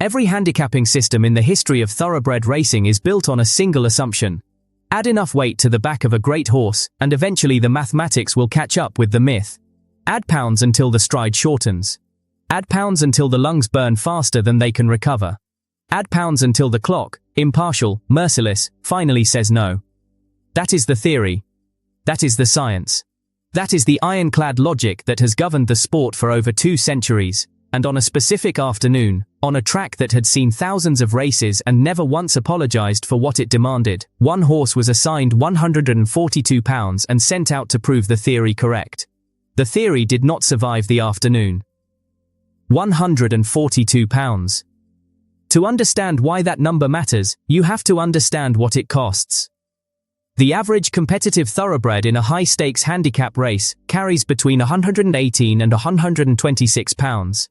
Every handicapping system in the history of thoroughbred racing is built on a single assumption. Add enough weight to the back of a great horse, and eventually the mathematics will catch up with the myth. Add pounds until the stride shortens. Add pounds until the lungs burn faster than they can recover. Add pounds until the clock, impartial, merciless, finally says no. That is the theory. That is the science. That is the ironclad logic that has governed the sport for over 2 centuries, and on a specific afternoon, on a track that had seen thousands of races and never once apologized for what it demanded, one horse was assigned 142 pounds and sent out to prove the theory correct. The theory did not survive the afternoon. 142 pounds. To understand why that number matters, you have to understand what it costs. The average competitive thoroughbred in a high-stakes handicap race carries between 118 and 126 pounds.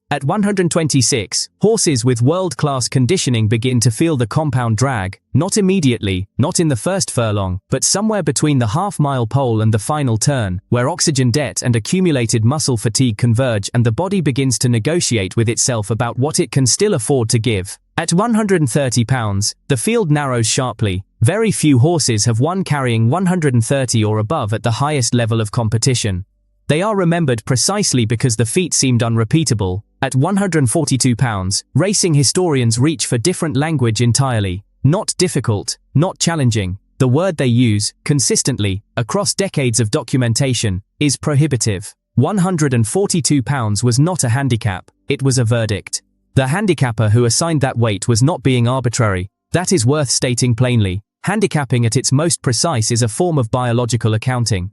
At 126, horses with world-class conditioning begin to feel the compound drag, not immediately, not in the first furlong, but somewhere between the half-mile pole and the final turn, where oxygen debt and accumulated muscle fatigue converge and the body begins to negotiate with itself about what it can still afford to give. At 130 pounds, the field narrows sharply. Very few horses have won carrying 130 or above at the highest level of competition. They are remembered precisely because the feat seemed unrepeatable. At 142 pounds, racing historians reach for different language entirely. Not difficult, not challenging. The word they use, consistently, across decades of documentation, is prohibitive. 142 pounds was not a handicap, it was a verdict. The handicapper who assigned that weight was not being arbitrary. That is worth stating plainly. Handicapping at its most precise is a form of biological accounting.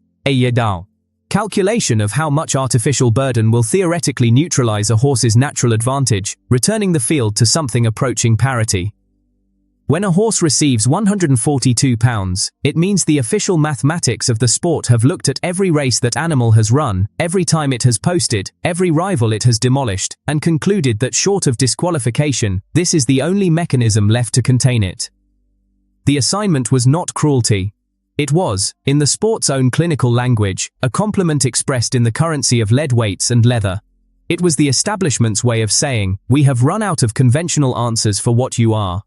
Calculation of how much artificial burden will theoretically neutralize a horse's natural advantage, returning the field to something approaching parity. When a horse receives 142 pounds, it means the official mathematics of the sport have looked at every race that animal has run, every time it has posted, every rival it has demolished, and concluded that short of disqualification, this is the only mechanism left to contain it. The assignment was not cruelty. It was, in the sport's own clinical language, a compliment expressed in the currency of lead weights and leather. It was the establishment's way of saying, we have run out of conventional answers for what you are.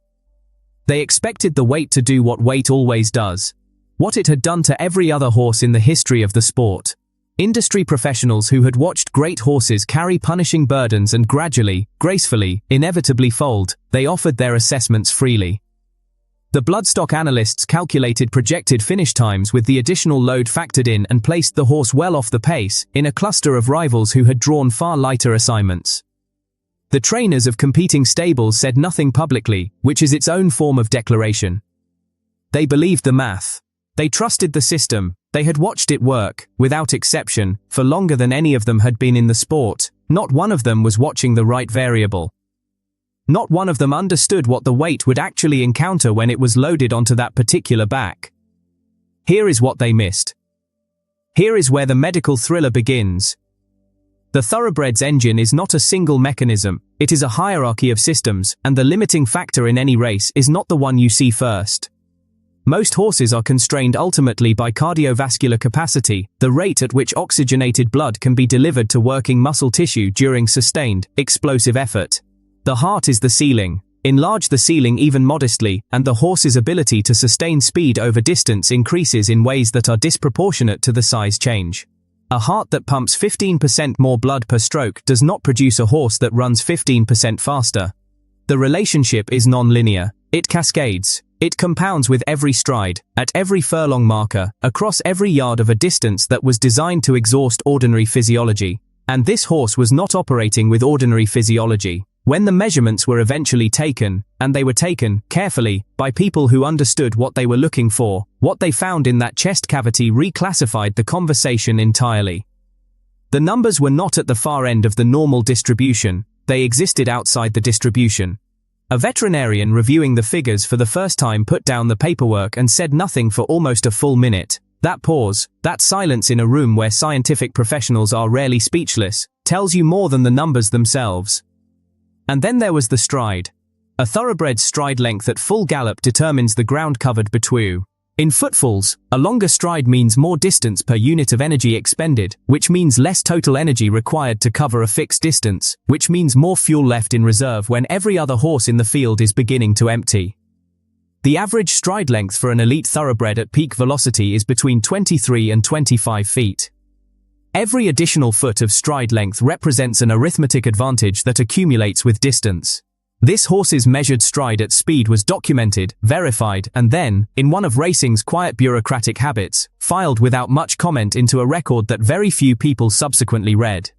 They expected the weight to do what weight always does. What it had done to every other horse in the history of the sport. Industry professionals who had watched great horses carry punishing burdens and gradually, gracefully, inevitably fold, they offered their assessments freely. The bloodstock analysts calculated projected finish times with the additional load factored in and placed the horse well off the pace, in a cluster of rivals who had drawn far lighter assignments. The trainers of competing stables said nothing publicly, which is its own form of declaration. They believed the math. They trusted the system. They had watched it work, without exception, for longer than any of them had been in the sport. Not one of them was watching the right variable. Not one of them understood what the weight would actually encounter when it was loaded onto that particular back. Here is what they missed. Here is where the medical thriller begins. The thoroughbred's engine is not a single mechanism, it is a hierarchy of systems, and the limiting factor in any race is not the one you see first. Most horses are constrained ultimately by cardiovascular capacity, the rate at which oxygenated blood can be delivered to working muscle tissue during sustained, explosive effort. The heart is the ceiling. Enlarge the ceiling even modestly, and the horse's ability to sustain speed over distance increases in ways that are disproportionate to the size change. A heart that pumps 15% more blood per stroke does not produce a horse that runs 15% faster. The relationship is non-linear. It cascades. It compounds with every stride, at every furlong marker, across every yard of a distance that was designed to exhaust ordinary physiology. And this horse was not operating with ordinary physiology. When the measurements were eventually taken, and they were taken, carefully, by people who understood what they were looking for, what they found in that chest cavity reclassified the conversation entirely. The numbers were not at the far end of the normal distribution, they existed outside the distribution. A veterinarian reviewing the figures for the first time put down the paperwork and said nothing for almost a full minute. That pause, that silence in a room where scientific professionals are rarely speechless, tells you more than the numbers themselves. And then there was the stride. A thoroughbred's stride length at full gallop determines the ground covered between. In footfalls, a longer stride means more distance per unit of energy expended, which means less total energy required to cover a fixed distance, which means more fuel left in reserve when every other horse in the field is beginning to empty. The average stride length for an elite thoroughbred at peak velocity is between 23 and 25 feet. Every additional foot of stride length represents an arithmetic advantage that accumulates with distance. This horse's measured stride at speed was documented, verified, and then, in one of racing's quiet bureaucratic habits, filed without much comment into a record that very few people subsequently read.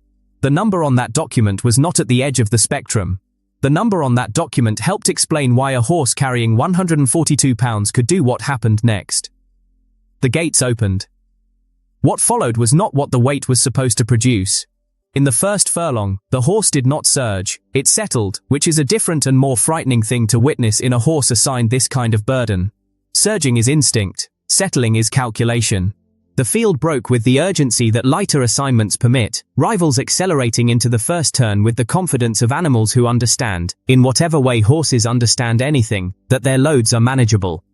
The number on that document was not at the edge of the spectrum. The number on that document helped explain why a horse carrying 142 pounds could do what happened next. The gates opened. What followed was not what the weight was supposed to produce. In the first furlong, the horse did not surge, it settled, which is a different and more frightening thing to witness in a horse assigned this kind of burden. Surging is instinct, settling is calculation. The field broke with the urgency that lighter assignments permit, rivals accelerating into the first turn with the confidence of animals who understand, in whatever way horses understand anything, that their loads are manageable.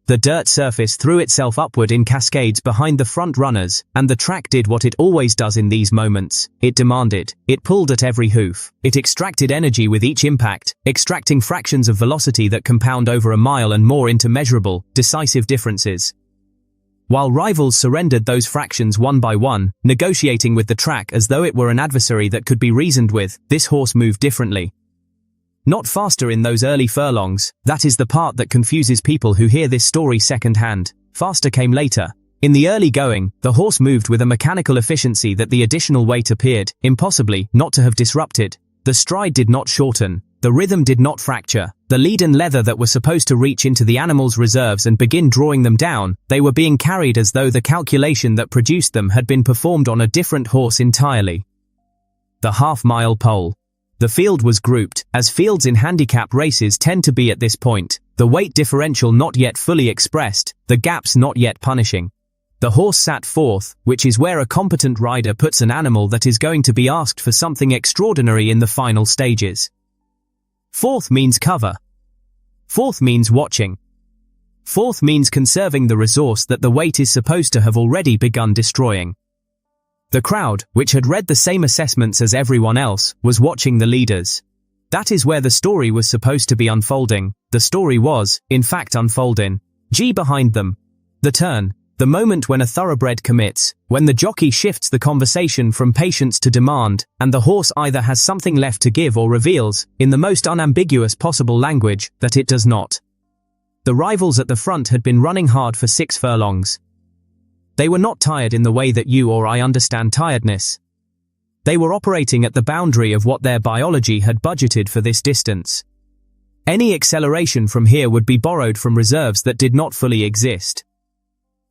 The dirt surface threw itself upward in cascades behind the front runners, and the track did what it always does in these moments. It demanded. It pulled at every hoof. It extracted energy with each impact, extracting fractions of velocity that compound over a mile and more into measurable, decisive differences. While rivals surrendered those fractions one by one, negotiating with the track as though it were an adversary that could be reasoned with, this horse moved differently. Not faster in those early furlongs, that is the part that confuses people who hear this story second-hand. Faster came later. In the early going, the horse moved with a mechanical efficiency that the additional weight appeared, impossibly, not to have disrupted. The stride did not shorten. The rhythm did not fracture. The lead and leather that were supposed to reach into the animal's reserves and begin drawing them down, they were being carried as though the calculation that produced them had been performed on a different horse entirely. The half-mile pole. The field was grouped, as fields in handicap races tend to be at this point, the weight differential not yet fully expressed, the gaps not yet punishing. The horse sat fourth, which is where a competent rider puts an animal that is going to be asked for something extraordinary in the final stages. Fourth means cover. Fourth means watching. Fourth means conserving the resource that the weight is supposed to have already begun destroying. The crowd, which had read the same assessments as everyone else, was watching the leaders. That is where the story was supposed to be unfolding. The story was, in fact, unfolding. Behind them. The turn. The moment when a thoroughbred commits, when the jockey shifts the conversation from patience to demand, and the horse either has something left to give or reveals, in the most unambiguous possible language, that it does not. The rivals at the front had been running hard for 6 furlongs. They were not tired in the way that you or I understand tiredness. They were operating at the boundary of what their biology had budgeted for this distance. Any acceleration from here would be borrowed from reserves that did not fully exist.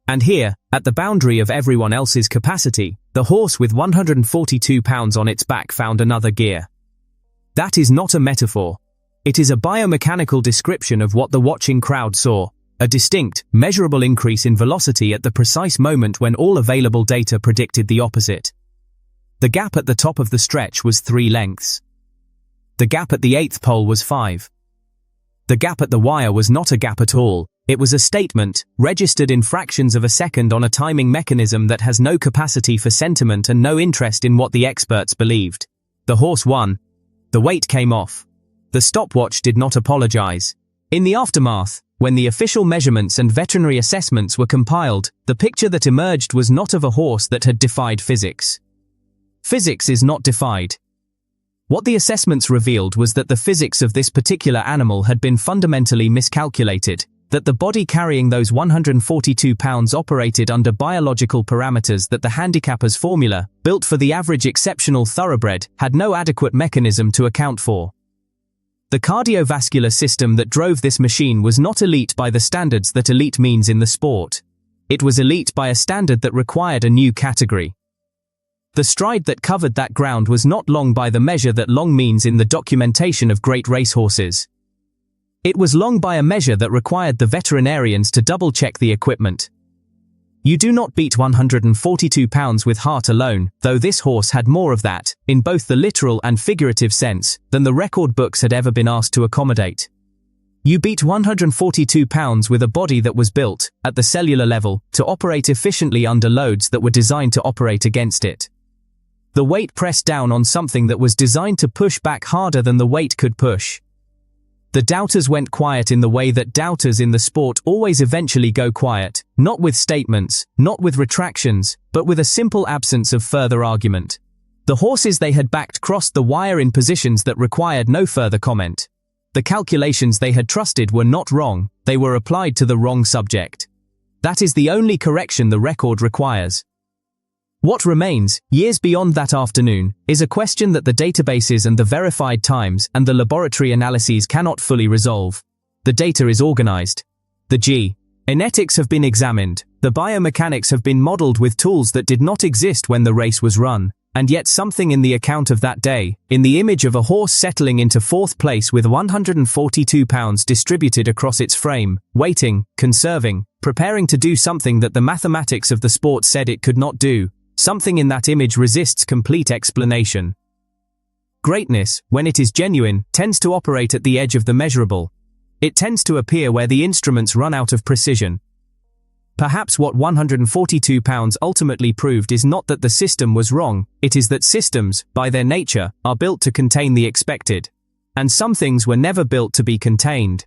And here, at the boundary of everyone else's capacity, the horse with 142 pounds on its back found another gear. That is not a metaphor. It is a biomechanical description of what the watching crowd saw. A distinct, measurable increase in velocity at the precise moment when all available data predicted the opposite. The gap at the top of the stretch was 3 lengths. The gap at the 8th pole was 5. The gap at the wire was not a gap at all. It was a statement, registered in fractions of a second on a timing mechanism that has no capacity for sentiment and no interest in what the experts believed. The horse won. The weight came off. The stopwatch did not apologize. In the aftermath, when the official measurements and veterinary assessments were compiled, the picture that emerged was not of a horse that had defied physics. Physics is not defied. What the assessments revealed was that the physics of this particular animal had been fundamentally miscalculated, that the body carrying those 142 pounds operated under biological parameters that the handicapper's formula, built for the average exceptional thoroughbred, had no adequate mechanism to account for. The cardiovascular system that drove this machine was not elite by the standards that elite means in the sport. It was elite by a standard that required a new category. The stride that covered that ground was not long by the measure that long means in the documentation of great racehorses. It was long by a measure that required the veterinarians to double-check the equipment. You do not beat 142 pounds with heart alone, though this horse had more of that, in both the literal and figurative sense, than the record books had ever been asked to accommodate. You beat 142 pounds with a body that was built, at the cellular level, to operate efficiently under loads that were designed to operate against it. The weight pressed down on something that was designed to push back harder than the weight could push. The doubters went quiet in the way that doubters in the sport always eventually go quiet, not with statements, not with retractions, but with a simple absence of further argument. The horses they had backed crossed the wire in positions that required no further comment. The calculations they had trusted were not wrong, they were applied to the wrong subject. That is the only correction the record requires. What remains, years beyond that afternoon, is a question that the databases and the verified times and the laboratory analyses cannot fully resolve. The data is organized. The genetics have been examined. The biomechanics have been modeled with tools that did not exist when the race was run. And yet something in the account of that day, in the image of a horse settling into fourth place with 142 pounds distributed across its frame, waiting, conserving, preparing to do something that the mathematics of the sport said it could not do, something in that image resists complete explanation. Greatness, when it is genuine, tends to operate at the edge of the measurable. It tends to appear where the instruments run out of precision. Perhaps what 142 pounds ultimately proved is not that the system was wrong, it is that systems, by their nature, are built to contain the expected. And some things were never built to be contained.